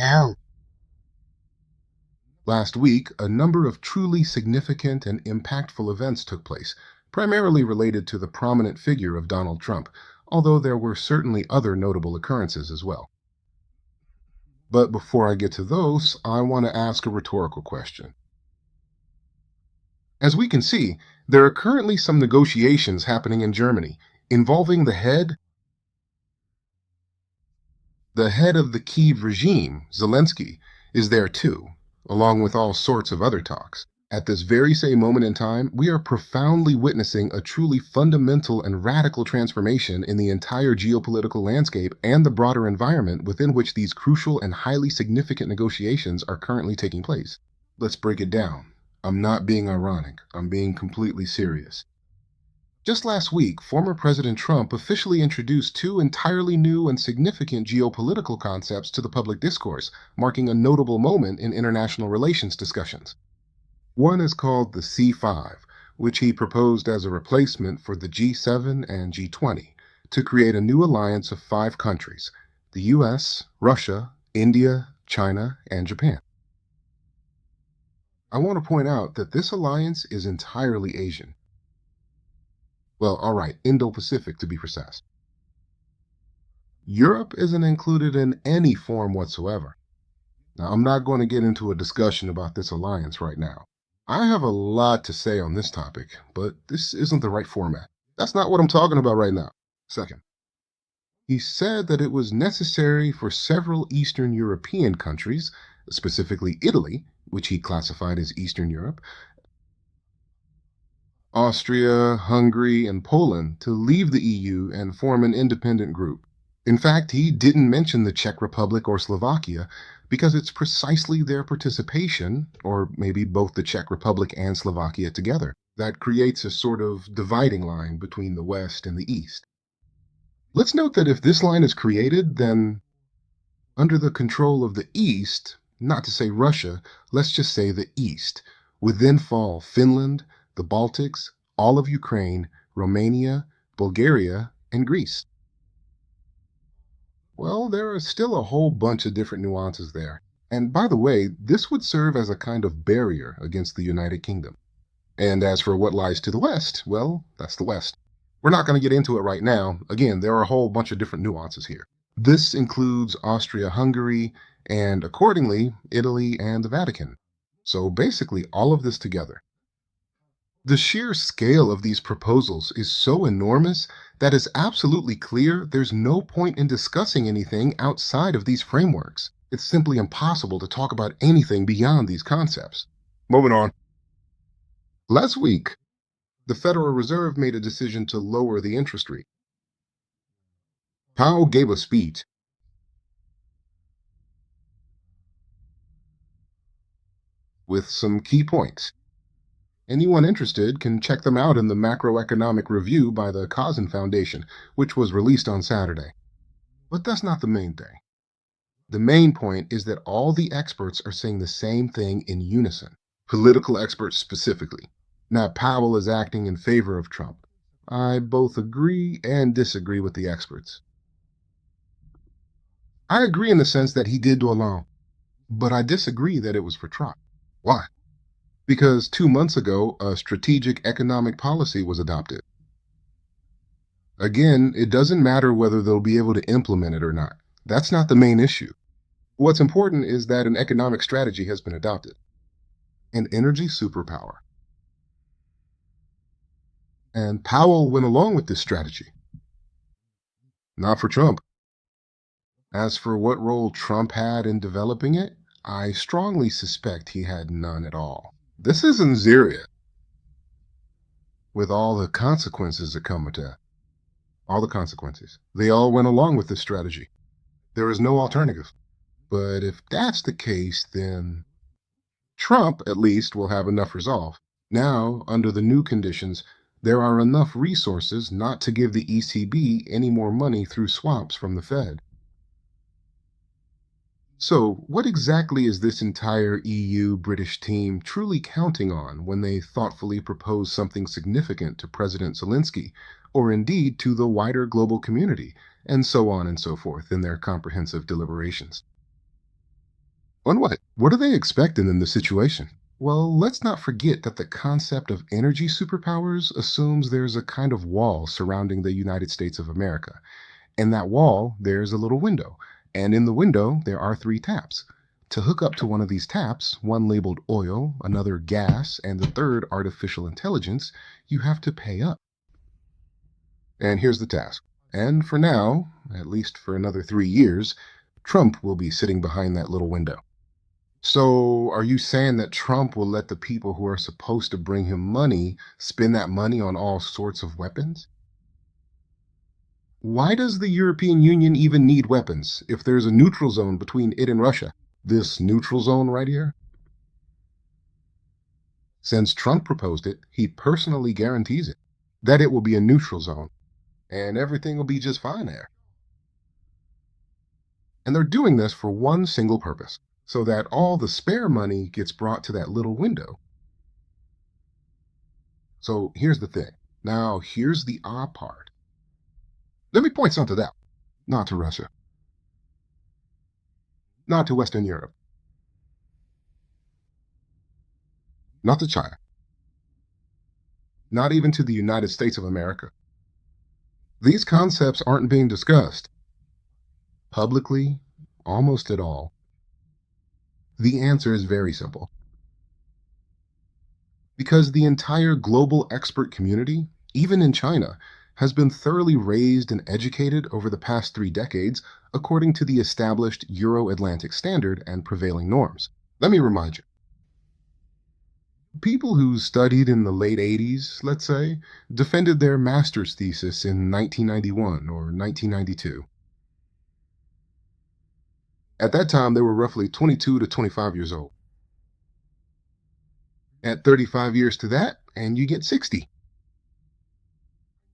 hell? Last week, a number of truly significant and impactful events took place, primarily related to the prominent figure of Donald Trump, although there were certainly other notable occurrences as well. But before I get to those, I want to ask a rhetorical question. As we can see, there are currently some negotiations happening in Germany involving the head of the Kiev regime, Zelensky, is there too, along with all sorts of other talks. At this very same moment in time, we are profoundly witnessing a truly fundamental and radical transformation in the entire geopolitical landscape and the broader environment within which these crucial and highly significant negotiations are currently taking place. Let's break it down. I'm not being ironic. I'm being completely serious. Just last week, former President Trump officially introduced two entirely new and significant geopolitical concepts to the public discourse, marking a notable moment in international relations discussions. One is called the C5, which he proposed as a replacement for the G7 and G20, to create a new alliance of 5 countries: the US, Russia, India, China, and Japan. I want to point out that this alliance is entirely Asian. Well, all right, Indo-Pacific to be precise. Europe isn't included in any form whatsoever. Now, I'm not going to get into a discussion about this alliance right now. I have a lot to say on this topic, but this isn't the right format. That's not what I'm talking about right now. Second, he said that it was necessary for several Eastern European countries, specifically Italy, which he classified as Eastern Europe, Austria, Hungary, and Poland, to leave the EU and form an independent group. In fact, he didn't mention the Czech Republic or Slovakia because it's precisely their participation, or maybe both the Czech Republic and Slovakia together, that creates a sort of dividing line between the West and the East. Let's note that if this line is created, then under the control of the East, not to say Russia, let's just say the East, would then fall Finland, the Baltics, all of Ukraine, Romania, Bulgaria, and Greece. Well, there are still a whole bunch of different nuances there. And by the way, this would serve as a kind of barrier against the United Kingdom. And as for what lies to the West, well, that's the West. We're not going to get into it right now. Again, there are a whole bunch of different nuances here. This includes Austria-Hungary, and accordingly, Italy and the Vatican. So basically, all of this together. The sheer scale of these proposals is so enormous that it's absolutely clear there's no point in discussing anything outside of these frameworks. It's simply impossible to talk about anything beyond these concepts. Moving on. Last week, the Federal Reserve made a decision to lower the interest rate. Powell gave a speech with some key points. Anyone interested can check them out in the Macroeconomic Review by the Khazin Foundation, which was released on Saturday. But that's not the main thing. The main point is that all the experts are saying the same thing in unison, political experts specifically. Now, Powell is acting in favor of Trump. I both agree and disagree with the experts. I agree in the sense that he did do a loan, but I disagree that it was for Trump. Why? Because 2 months ago, a strategic economic policy was adopted. Again, it doesn't matter whether they'll be able to implement it or not. That's not the main issue. What's important is that an economic strategy has been adopted. An energy superpower. And Powell went along with this strategy. Not for Trump. As for what role Trump had in developing it, I strongly suspect he had none at all. This isn't Syria, with all the consequences that come with that. All the consequences. They all went along with this strategy. There is no alternative. But if that's the case, then Trump, at least, will have enough resolve. Now, under the new conditions, there are enough resources not to give the ECB any more money through swaps from the Fed. So, what exactly is this entire EU-British team truly counting on when they thoughtfully propose something significant to President Zelensky, or indeed to the wider global community, and so on and so forth in their comprehensive deliberations? On what? What are they expecting in this situation? Well, let's not forget that the concept of energy superpowers assumes there's a kind of wall surrounding the United States of America. In that wall, there's a little window, and in the window, there are three taps. To hook up to one of these taps, one labeled oil, another gas, and the third artificial intelligence, you have to pay up. And here's the task. And for now, at least for another 3 years, Trump will be sitting behind that little window. So, are you saying that Trump will let the people who are supposed to bring him money spend that money on all sorts of weapons? Why does the European Union even need weapons if there's a neutral zone between it and Russia? This neutral zone right here? Since Trump proposed it, he personally guarantees it, that it will be a neutral zone, and everything will be just fine there. And they're doing this for one single purpose, so that all the spare money gets brought to that little window. So here's the thing. Now, here's the odd part. Let me point something out. Not to Russia, not to Western Europe, not to China, not even to the United States of America. These concepts aren't being discussed publicly almost at all. The answer is very simple. Because the entire global expert community, even in China, has been thoroughly raised and educated over the past 3 decades according to the established Euro-Atlantic standard and prevailing norms. Let me remind you. People who studied in the late 80s, let's say, defended their master's thesis in 1991 or 1992. At that time, they were roughly 22 to 25 years old. Add 35 years to that, and you get 60.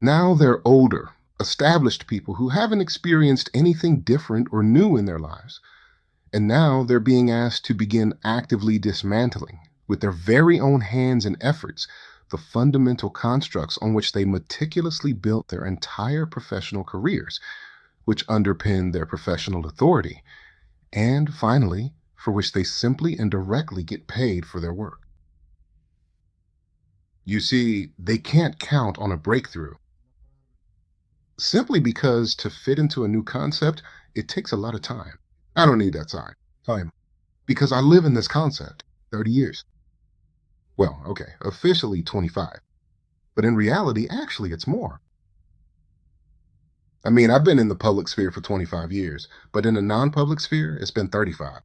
Now they're older, established people who haven't experienced anything different or new in their lives. And now they're being asked to begin actively dismantling, with their very own hands and efforts, the fundamental constructs on which they meticulously built their entire professional careers, which underpin their professional authority, and finally, for which they simply and directly get paid for their work. You see, they can't count on a breakthrough. Simply because to fit into a new concept, it takes a lot of time. I don't need that time. Because I live in this concept 30 years. Well, okay, officially 25. But in reality, actually, it's more. I mean, I've been in the public sphere for 25 years, but in the non-public sphere, it's been 35.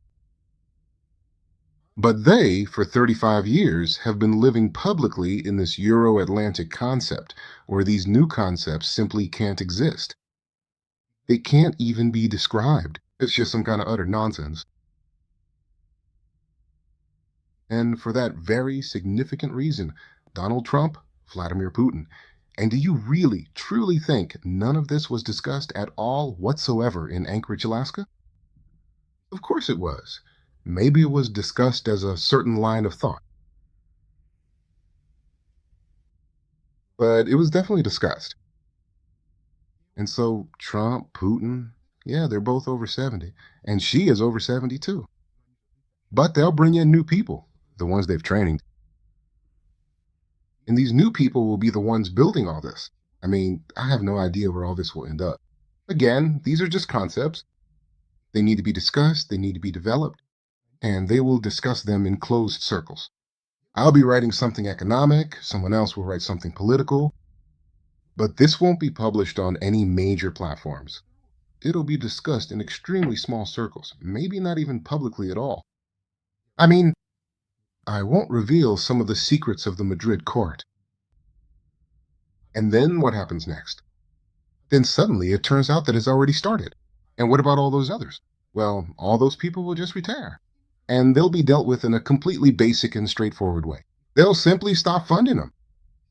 But they, for 35 years, have been living publicly in this Euro-Atlantic concept, where these new concepts simply can't exist. It can't even be described. It's just some kind of utter nonsense. And for that very significant reason, Donald Trump, Vladimir Putin. And do you really, truly think none of this was discussed at all whatsoever in Anchorage, Alaska? Of course it was. Maybe it was discussed as a certain line of thought. But it was definitely discussed. And so Trump, Putin, yeah, they're both over 70. And she is over 70 too. But they'll bring in new people, the ones they've trained. And these new people will be the ones building all this. I mean, I have no idea where all this will end up. Again, these are just concepts. They need to be discussed, they need to be developed, and they will discuss them in closed circles. I'll be writing something economic, someone else will write something political, but this won't be published on any major platforms. It'll be discussed in extremely small circles, maybe not even publicly at all. I mean, I won't reveal some of the secrets of the Madrid court. And then what happens next? Then suddenly it turns out that it's already started. And what about all those others? Well, all those people will just retire. And they'll be dealt with in a completely basic and straightforward way. They'll simply stop funding them.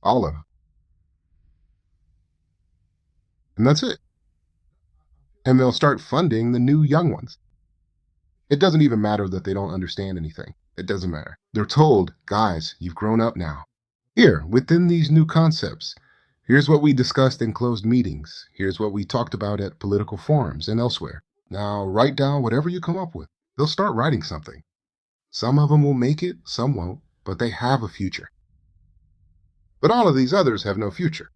All of them. And that's it. And they'll start funding the new young ones. It doesn't even matter that they don't understand anything. It doesn't matter. They're told, guys, you've grown up now. Here, within these new concepts, here's what we discussed in closed meetings. Here's what we talked about at political forums and elsewhere. Now, write down whatever you come up with. they'll start writing something. Some of them will make it, some won't, but they have a future. But all of these others have no future.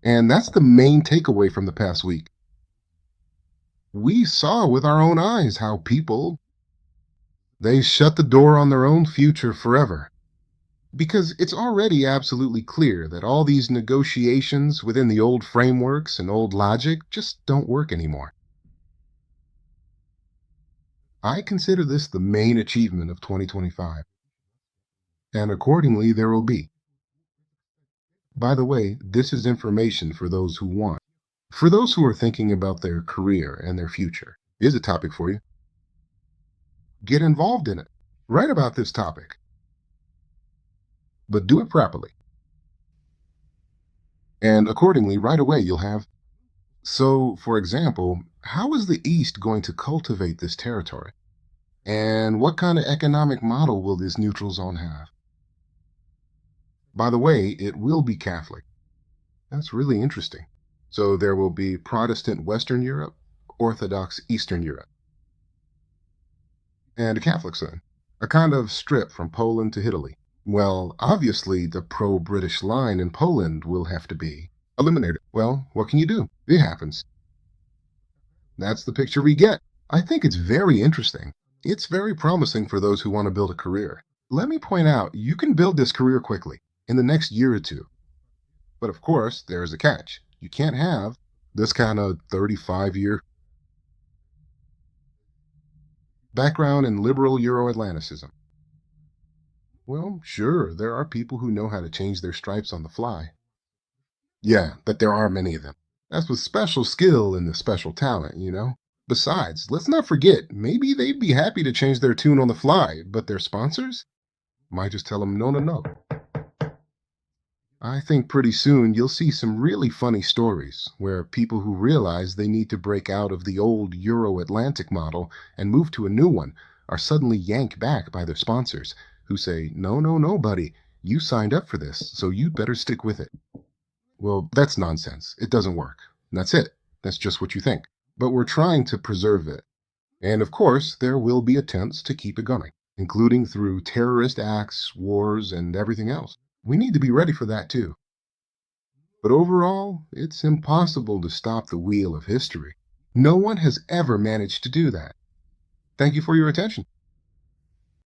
And that's the main takeaway from the past week. We saw with our own eyes how people, they shut the door on their own future forever. Because it's already absolutely clear that all these negotiations within the old frameworks and old logic just don't work anymore. I consider this the main achievement of 2025. And accordingly, there will be. By the way, this is information for those who want. For those who are thinking about their career and their future, here's a topic for you. Get involved in it. Write about this topic. But do it properly. And accordingly, right away, you'll have. So, for example, how is the East going to cultivate this territory? And what kind of economic model will this neutral zone have? By the way, it will be Catholic. That's really interesting. So there will be Protestant Western Europe, Orthodox Eastern Europe, and a Catholic zone, a kind of strip from Poland to Italy. Well, obviously, the pro-British line in Poland will have to be eliminated. Well, what can you do? It happens. That's the picture we get. I think it's very interesting. It's very promising for those who want to build a career. Let me point out, you can build this career quickly, in the next year or two. But of course, there's a catch. You can't have this kind of 35-year background in liberal Euro-Atlanticism. Well, sure, there are people who know how to change their stripes on the fly. Yeah, but there are many of them. That's with special skill and the special talent, you know? Besides, let's not forget, maybe they'd be happy to change their tune on the fly, but their sponsors might just tell them no, no, no. I think pretty soon you'll see some really funny stories where people who realize they need to break out of the old Euro-Atlantic model and move to a new one are suddenly yanked back by their sponsors who say, no, no, no, buddy, you signed up for this, so you'd better stick with it. Well, that's nonsense. It doesn't work. That's it. That's just what you think. But we're trying to preserve it. And of course, there will be attempts to keep it going, including through terrorist acts, wars, and everything else. We need to be ready for that too. But overall, it's impossible to stop the wheel of history. No one has ever managed to do that. Thank you for your attention.